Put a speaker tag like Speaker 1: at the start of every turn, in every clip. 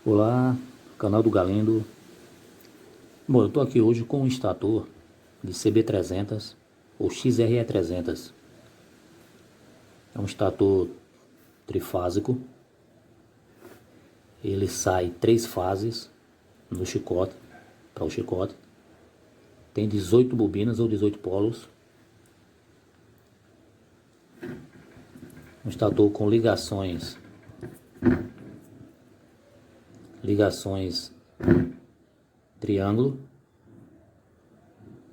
Speaker 1: Olá, canal do Galindo. Bom, eu estou aqui hoje com um estator de CB300 ou XRE300. É um estator trifásico. Ele sai 3 fases no chicote, para o chicote. Tem 18 bobinas ou 18 polos. Um estator com ligações triângulo.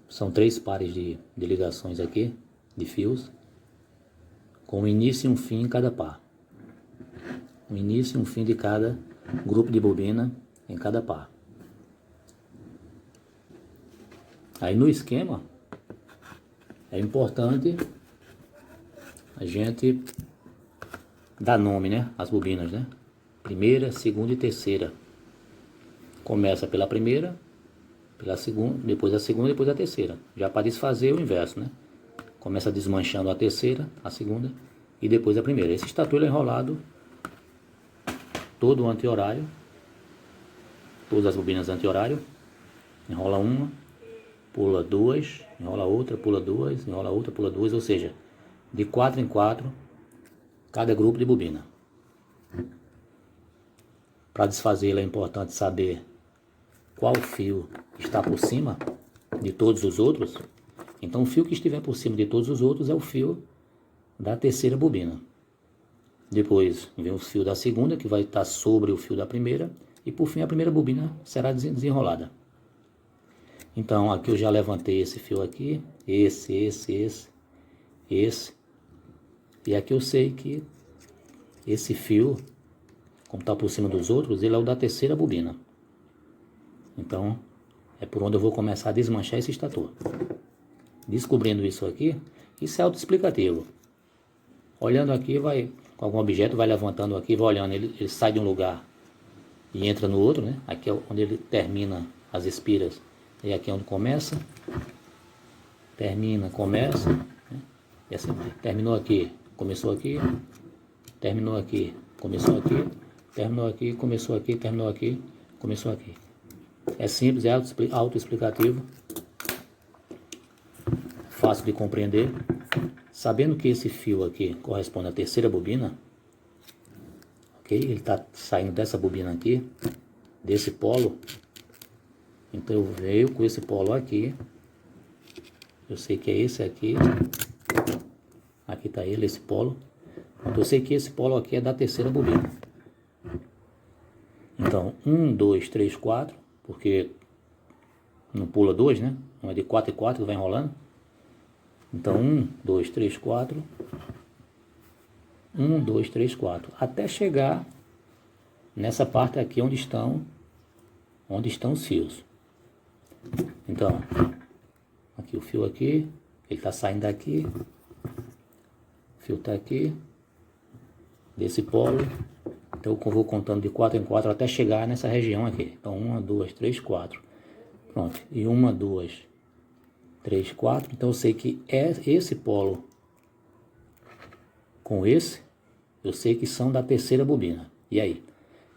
Speaker 1: São 3 pares de ligações aqui, de fios, com um início e um fim em cada par. Um início e um fim de cada grupo de bobina em cada par. Aí no esquema, é importante a gente dar nome, né? As bobinas, né? Primeira, segunda e terceira. Começa pela primeira, pela segunda, depois a segunda, depois a terceira. Já para desfazer o inverso, né? Começa desmanchando a terceira, a segunda e depois a primeira. Esse estator é enrolado todo o anti-horário, todas as bobinas anti-horário. Enrola uma, pula duas, enrola outra, pula duas, enrola outra, pula duas, ou seja, de 4 em 4 cada grupo de bobina. Para desfazê-la é importante saber qual fio está por cima de todos os outros. Então o fio que estiver por cima de todos os outros é o fio da terceira bobina. Depois vem o fio da segunda, que vai estar sobre o fio da primeira, e por fim a primeira bobina será desenrolada. Então aqui eu já levantei esse fio aqui, esse, e aqui eu sei que esse fio, como está por cima dos outros, ele é o da terceira bobina. Então, é por onde eu vou começar a desmanchar esse estator. Descobrindo isso aqui, isso é autoexplicativo. Olhando aqui, vai com algum objeto, vai levantando aqui, vai olhando, ele sai de um lugar e entra no outro, né? Aqui é onde ele termina as espiras, e aqui é onde começa. Termina, começa, né? E assim, terminou aqui, começou aqui, terminou aqui, começou aqui, terminou aqui, começou aqui, terminou aqui, começou aqui. É simples, é autoexplicativo, fácil de compreender. Sabendo que esse fio aqui corresponde à terceira bobina, ok? Ele está saindo dessa bobina aqui, desse polo. Então eu venho com esse polo aqui, eu sei que é esse aqui, aqui está ele, esse polo. Então eu sei que esse polo aqui é da terceira bobina. Então 1, 2, 3, 4, porque não pula 2, né? Não é de 4 em 4 que vai enrolando. Então 1, 2, 3, 4, 1, 2, 3, 4, até chegar nessa parte aqui onde estão os fios. Então, aqui o fio aqui, ele está saindo daqui, o fio está aqui, desse polo. Então eu vou contando de 4 em 4 até chegar nessa região aqui. Então 1, 2, 3, 4. Pronto. E 1, 2, 3, 4. Então eu sei que é esse polo com esse, eu sei que são da terceira bobina. E aí?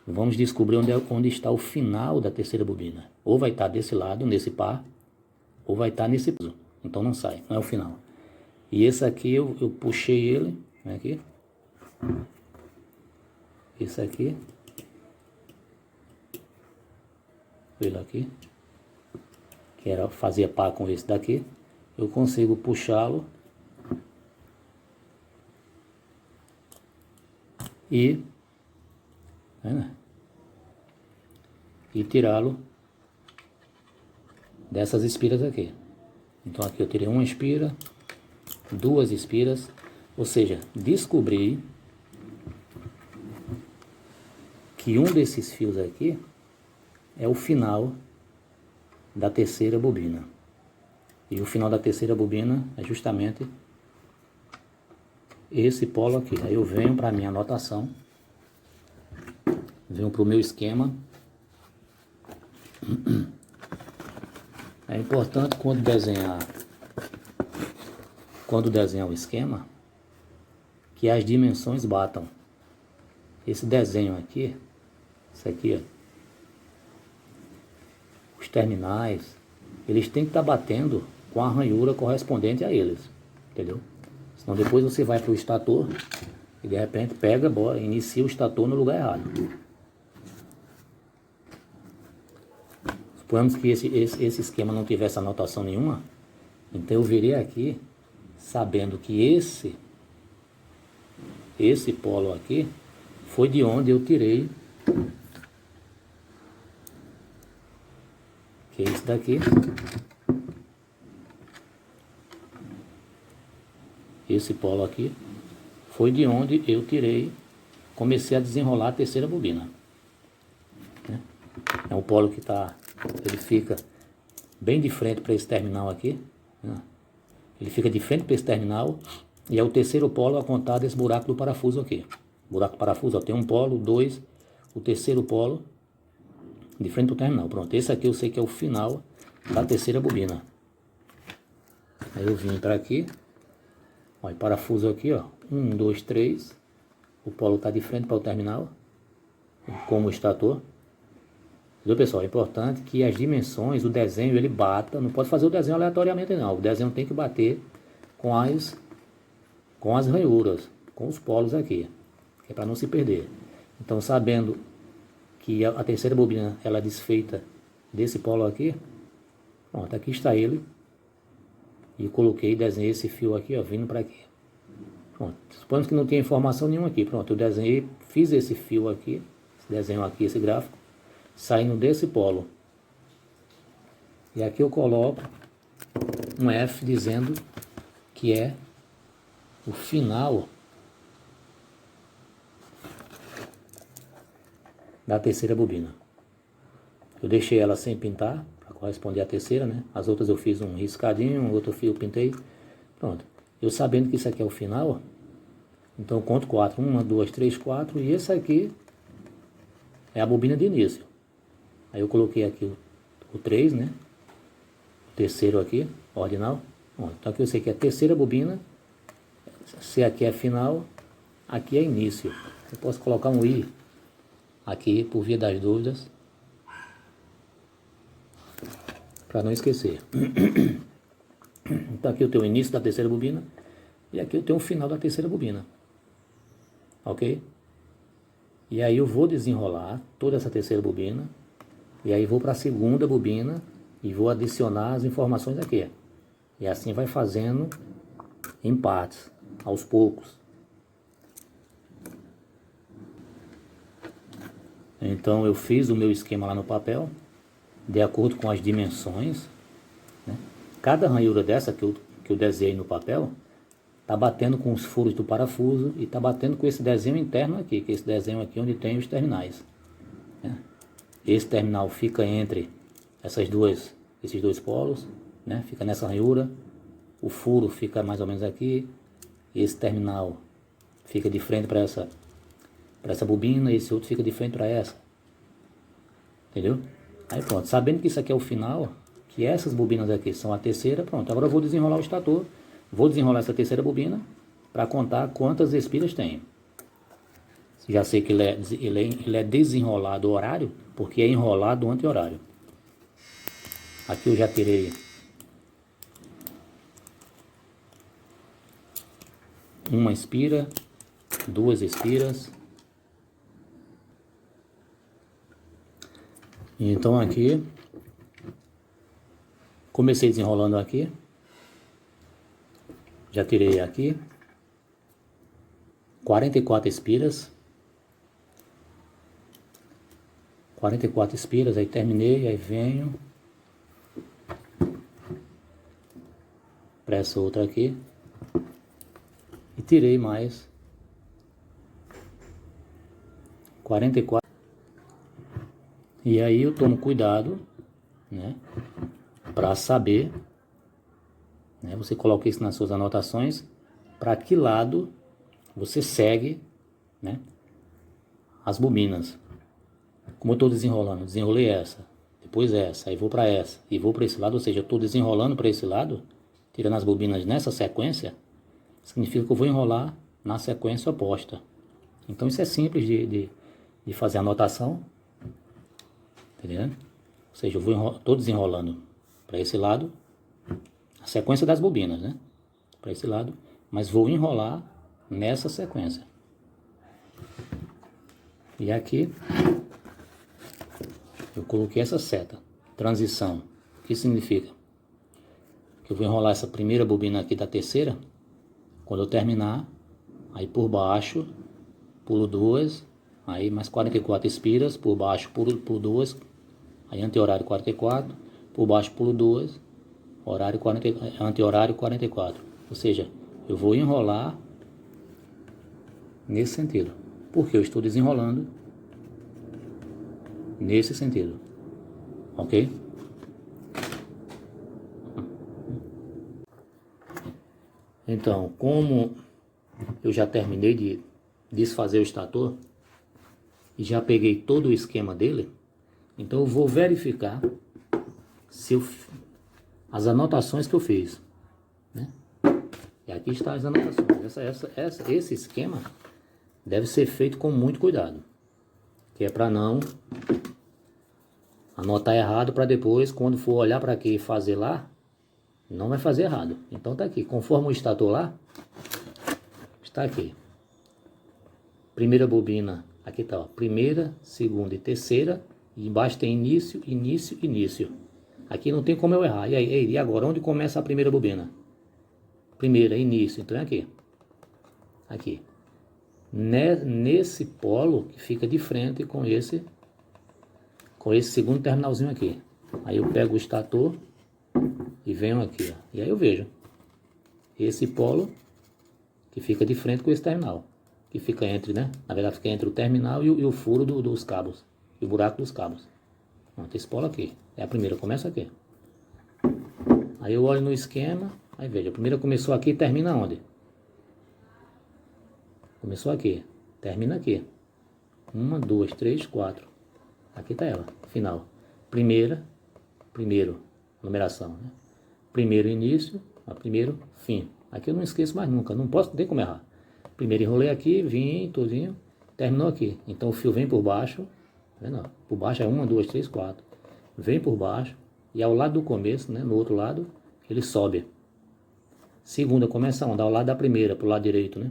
Speaker 1: Vamos descobrir onde está o final da terceira bobina. Ou vai estar desse lado, nesse par, ou vai estar nesse piso. Então não sai, não é o final. E esse aqui eu puxei ele, aqui. Esse aqui. Ele aqui. Que fazia par com esse daqui. Eu consigo puxá-lo e tirá-lo dessas espiras aqui. Então aqui eu tirei uma espira, 2 espiras, ou seja, descobri que um desses fios aqui é o final da terceira bobina. E o final da terceira bobina é justamente esse polo aqui. Aí eu venho para a minha anotação, venho para o meu esquema. É importante quando desenhar o esquema, que as dimensões batam. Esse desenho aqui, isso aqui, ó, os terminais, eles têm que estar batendo com a ranhura correspondente a eles, entendeu? Senão depois você vai para o estator e de repente pega, inicia o estator no lugar errado. Suponhamos que esse esquema não tivesse anotação nenhuma, então eu virei aqui sabendo que esse polo aqui foi de onde eu tirei, que é esse daqui. Esse polo aqui foi de onde eu tirei, comecei a desenrolar a terceira bobina. É um polo que ele fica bem de frente para esse terminal aqui. Ele fica de frente para esse terminal e é o terceiro polo a contar desse buraco do parafuso aqui. Buraco do parafuso, ó, tem um polo, dois, o terceiro polo de frente para o terminal. Pronto, esse aqui eu sei que é o final da terceira bobina. Aí eu vim para aqui, ó, parafuso aqui, ó, 1, 2, 3. O polo está de frente para o terminal, como o estator. Entendeu, pessoal? É importante que as dimensões, o desenho, ele bata. Não pode fazer o desenho aleatoriamente, não. O desenho tem que bater com as ranhuras, com os polos aqui, que é para não se perder. Então, sabendo que a terceira bobina ela é desfeita desse polo aqui, pronto, aqui está ele. E coloquei, desenhei esse fio aqui, ó, vindo para aqui. Pronto, suponhamos que não tinha informação nenhuma aqui. Pronto, eu desenhei, fiz esse fio aqui, esse desenho aqui, esse gráfico, saindo desse polo. E aqui eu coloco um F dizendo que é o final da terceira bobina. Eu deixei ela sem pintar, para corresponder à terceira, né? As outras eu fiz um riscadinho, outro fio eu pintei. Pronto. Eu sabendo que isso aqui é o final, então eu conto 4. 1, 2, 3, 4. E esse aqui é a bobina de início. Aí eu coloquei aqui o 3, né? O terceiro aqui, ordinal. Bom, então aqui eu sei que é a terceira bobina. Se aqui é final, aqui é início. Eu posso colocar um I aqui, por via das dúvidas, para não esquecer. Então aqui eu tenho o início da terceira bobina e aqui eu tenho o final da terceira bobina. Ok? E aí eu vou desenrolar toda essa terceira bobina e aí vou para a segunda bobina e vou adicionar as informações aqui. E assim vai fazendo em partes, aos poucos. Então eu fiz o meu esquema lá no papel, de acordo com as dimensões, né? Cada ranhura dessa que eu desenhei no papel, está batendo com os furos do parafuso e está batendo com esse desenho interno aqui, que é esse desenho aqui onde tem os terminais, né? Esse terminal fica entre esses dois polos, né? Fica nessa ranhura, o furo fica mais ou menos aqui, esse terminal fica de frente para essa bobina, e esse outro fica de frente para essa, entendeu? Aí pronto, sabendo que isso aqui é o final, que essas bobinas aqui são a terceira, pronto, agora eu vou desenrolar o estator, vou desenrolar essa terceira bobina para contar quantas espiras tem. Já sei que ele é desenrolado horário, porque é enrolado anti-horário. Aqui eu já tirei uma espira, 2 espiras. Então aqui, comecei desenrolando aqui, já tirei aqui 44 espiras, 44 espiras, aí terminei, aí venho para essa outra aqui e tirei mais 44. E aí eu tomo cuidado, né, para saber, né, você coloca isso nas suas anotações, para que lado você segue, né, as bobinas. Como eu estou desenrolando, desenrolei essa, depois essa, aí vou para essa, e vou para esse lado, ou seja, eu estou desenrolando para esse lado, tirando as bobinas nessa sequência, significa que eu vou enrolar na sequência oposta. Então isso é simples de fazer anotação. Entendeu? seja, eu tô desenrolando para esse lado, a sequência das bobinas, né? Para esse lado, mas vou enrolar nessa sequência. E aqui eu coloquei essa seta, transição. O que significa? Que eu vou enrolar essa primeira bobina aqui da terceira. Quando eu terminar, aí por baixo, pulo 2, aí mais 44 espiras, por baixo pulo 2, aí anti-horário 44, por baixo pulo 2, anti-horário 44. Ou seja, eu vou enrolar nesse sentido, porque eu estou desenrolando nesse sentido, ok? Então, como eu já terminei de desfazer o estator e já peguei todo o esquema dele, então eu vou verificar se as anotações que eu fiz, né? E aqui estão as anotações. Esse esquema deve ser feito com muito cuidado, que é para não anotar errado, para depois, quando for olhar para aqui e fazer lá, não vai fazer errado. Então tá aqui, conforme o estator lá, está aqui. Primeira bobina, aqui tá, ó, primeira, segunda e terceira, e embaixo tem início, início, início. Aqui não tem como eu errar. E agora, onde começa a primeira bobina? Primeira, início, então é aqui. Aqui. Nesse polo que fica de frente com esse segundo terminalzinho aqui. Aí eu pego o estator e venho aqui, ó. E aí eu vejo esse polo que fica de frente com esse terminal, que fica entre, né? Na verdade fica entre o terminal e o furo dos cabos, e o buraco dos cabos. Pronto, esse polo aqui, é a primeira, começa aqui. Aí eu olho no esquema, aí veja, a primeira começou aqui e termina onde? Começou aqui, termina aqui. 1, 2, 3, 4. Aqui tá ela, final. Primeiro, numeração, né? Primeiro início, primeiro fim. Aqui eu não esqueço mais nunca, não posso ter como errar. Primeiro enrolei aqui, vim, tudinho, terminou aqui. Então o fio vem por baixo, tá vendo? Por baixo é 1, 2, 3, 4. Vem por baixo e ao lado do começo, né, no outro lado, ele sobe. Segunda começa onde? Ao lado da primeira, pro lado direito, né?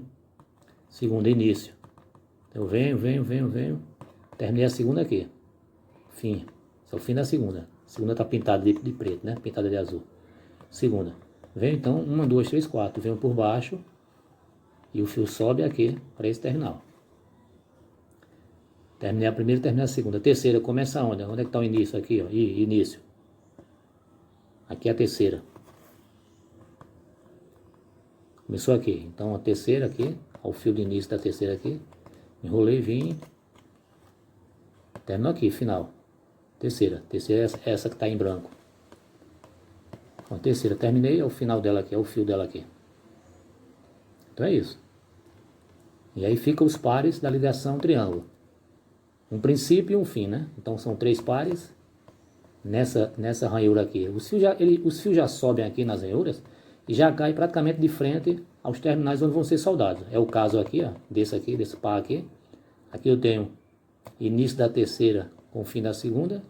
Speaker 1: Segunda, início. Então eu venho. Terminei a segunda aqui. Fim. Esse é o fim da segunda. A segunda tá pintada de preto, né? Pintada de azul. Segunda. Venho então, 1, 2, 3, 4. Venho por baixo. E o fio sobe aqui para esse terminal. Terminei a primeira, terminei a segunda. A terceira começa onde? Onde é que tá o início? Aqui, ó. Início. Aqui é a terceira. Começou aqui. Então a terceira aqui. Ao fio de início da terceira aqui. Enrolei, vim. Terminou aqui, final. Terceira é essa que está em branco. Então, a terceira, terminei, é o final dela aqui, é o fio dela aqui. Então é isso. E aí fica os pares da ligação triângulo. Um princípio e um fim, né? Então são 3 pares nessa ranhura aqui. Os fios já sobem aqui nas ranhuras e já caem praticamente de frente aos terminais onde vão ser soldados. É o caso aqui, ó, desse par aqui. Aqui eu tenho início da terceira com o fim da segunda.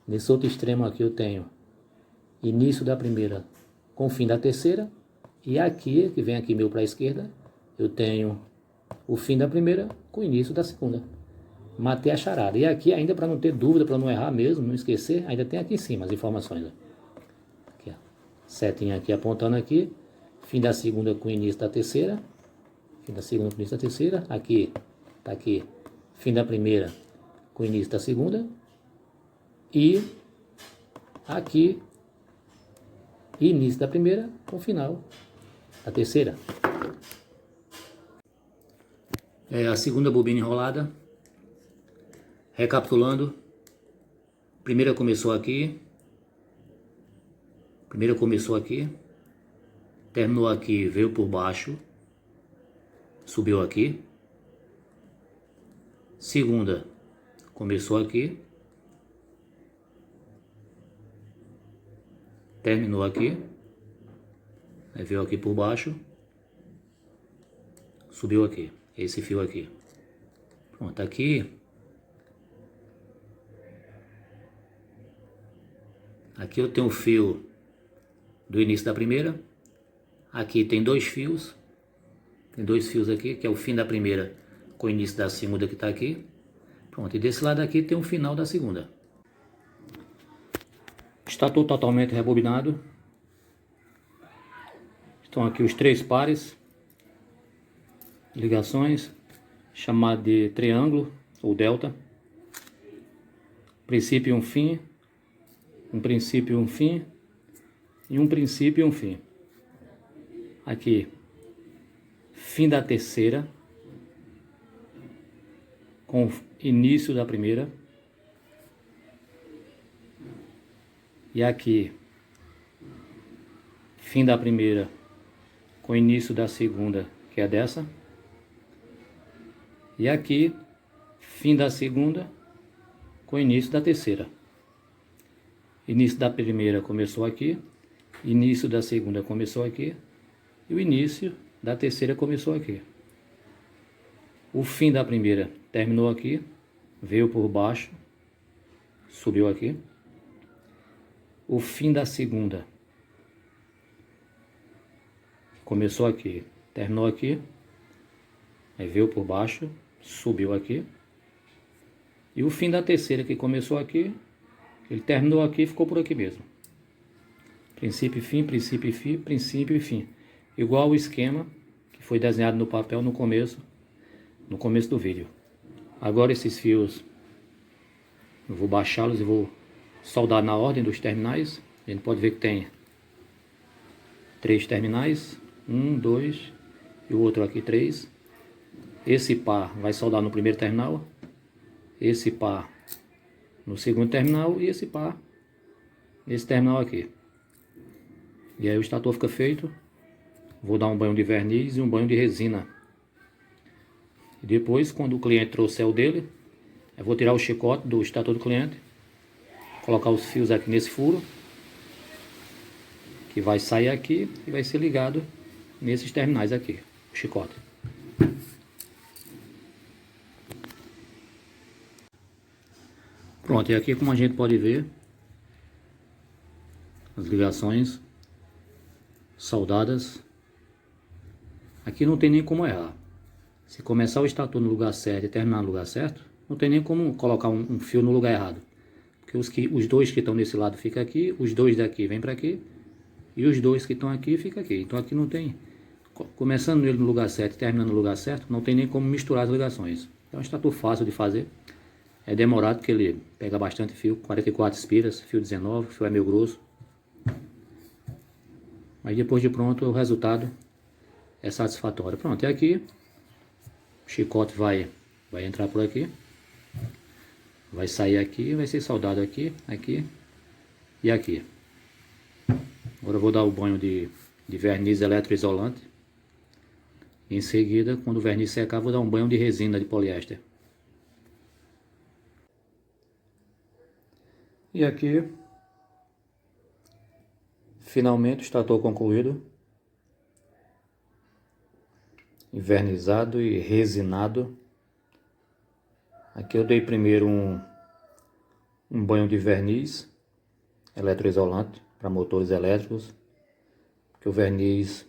Speaker 1: Nesse outro extremo aqui eu tenho início da primeira com o fim da terceira. E aqui, que vem aqui meu para a esquerda, eu tenho o fim da primeira com o início da segunda. Matei a charada. E aqui ainda, para não ter dúvida, para não errar mesmo, não esquecer, ainda tem aqui em cima as informações. Aqui, ó. Setinha aqui apontando aqui. Fim da segunda com o início da terceira. Fim da segunda com o início da terceira. Aqui, tá aqui. Fim da primeira com o início da segunda. E aqui, início da primeira com o final da terceira. É a segunda bobina enrolada. Recapitulando. Primeira começou aqui. Terminou aqui, veio por baixo. Subiu aqui. Segunda começou aqui. Terminou aqui. Aí veio aqui por baixo. Subiu aqui. Esse fio aqui. Pronto, aqui Aqui eu tenho o fio do início da primeira. Aqui tem dois fios. Tem dois fios aqui, que é o fim da primeira com o início da segunda que está aqui. Pronto, e desse lado aqui tem o final da segunda. Está tudo totalmente rebobinado. Estão aqui os 3 pares. Ligações, chamado de triângulo ou delta. Princípio e um fim. Um princípio e um fim. E um princípio e um fim. Aqui, fim da terceira, com início da primeira. E aqui, fim da primeira, com início da segunda, que é dessa. E aqui, fim da segunda, com início da terceira. Início da primeira começou aqui, início da segunda começou aqui, e o início da terceira começou aqui. O fim da primeira terminou aqui, veio por baixo, subiu aqui. O fim da segunda começou aqui, terminou aqui, aí veio por baixo, subiu aqui. E o fim da terceira que começou aqui, ele terminou aqui e ficou por aqui mesmo. Princípio e fim, princípio e fim, princípio e fim. Igual o esquema que foi desenhado no papel no começo do vídeo. Agora esses fios, eu vou baixá-los e vou soldar na ordem dos terminais. A gente pode ver que tem 3 terminais, 1, 2 e o outro aqui 3. Esse par vai soldar no primeiro terminal, esse par no segundo terminal e esse par nesse terminal aqui. E aí o estator fica feito. Vou dar um banho de verniz e um banho de resina. E depois, quando o cliente trouxer o dele, eu vou tirar o chicote do estator do cliente, colocar os fios aqui nesse furo, que vai sair aqui e vai ser ligado nesses terminais aqui, o chicote. Pronto, e aqui como a gente pode ver, as ligações soldadas. Aqui não tem nem como errar. Se começar o estator no lugar certo e terminar no lugar certo, não tem nem como colocar um fio no lugar errado. Porque os dois que estão nesse lado ficam aqui, os dois daqui vêm para aqui, e os dois que estão aqui ficam aqui. Então aqui não tem, começando ele no lugar certo e terminando no lugar certo, não tem nem como misturar as ligações. É um estator fácil de fazer. É demorado porque ele pega bastante fio, 44 espiras, fio 19, o fio é meio grosso. Mas depois de pronto o resultado é satisfatório. Pronto, e aqui o chicote vai entrar por aqui, vai sair aqui, vai ser soldado aqui, aqui e aqui. Agora eu vou dar o banho de verniz eletroisolante. Em seguida, quando o verniz secar, vou dar um banho de resina de poliéster. E aqui, finalmente o estator concluído. Envernizado e resinado. Aqui eu dei primeiro um banho de verniz eletroisolante para motores elétricos, que o verniz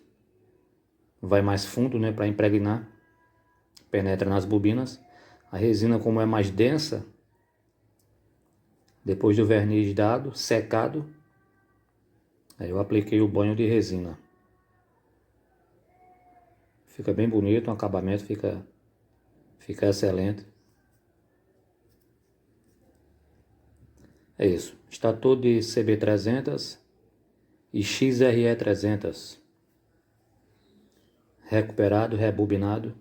Speaker 1: vai mais fundo, né, para impregnar, penetra nas bobinas. A resina, como é mais densa, depois do verniz dado, secado, aí eu apliquei o banho de resina. Fica bem bonito, o acabamento fica excelente. É isso. Estator de CB300 e XRE300. Recuperado, rebobinado.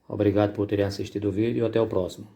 Speaker 1: Obrigado por terem assistido o vídeo e até o próximo.